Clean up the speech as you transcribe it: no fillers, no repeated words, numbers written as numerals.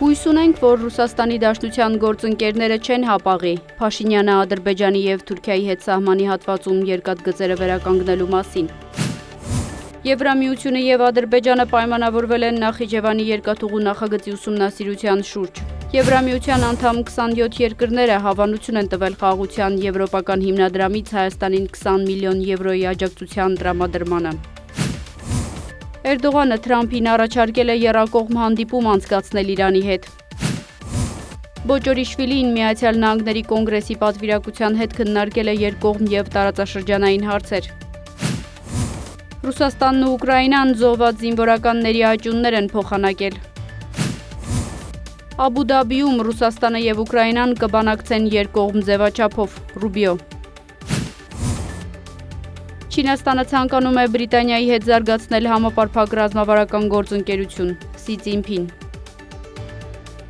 Հույս ունենք, որ Ռուսաստանի Դաշնության գործընկերները չեն հապաղի Փաշինյանը Ադրբեջանի և Թուրքիայի հետ սահմանի հատվածում երկաթգծերը վերականգնելու մասին։ Եվրամիությունը և Ադրբեջանը պայմանավորվել են Նախիջևանի երկաթուղու նախագծի ուսումնասիրության շուրջ։ Եվրամիության անդամ 27 երկրները հավանություն են տվել խաղաղության եվրոպական հիմնադրամից Հայաստանին 20 միլիոն եվրոյի աջակցության տրամադրմանը։ Էրդողանը Թրամփին առաջարկել է եռակողմ հանդիպում անցկացնել Իրանի հետ։ Բոճորիշվիլին Միացյալ Նահանգների կոնգրեսի պատվիրակության հետ քննարկել է երկկողմ և տարածաշրջանային հարցեր։ Ռուսաստանն ու Ուկրաինան զոհված զինվորականների աճյուններ են փոխանակել։ Աբու Դաբիում Ռուսաստանը և Ուկրաինան կբանակցեն երկկողմ ձևաչափով, Ռուբիո։ Չինաստանը ցանկանում է Բրիտանիայի հետ զարգացնել համապարփակ ռազմավարական գործընկերություն, Սի Ցզինփին։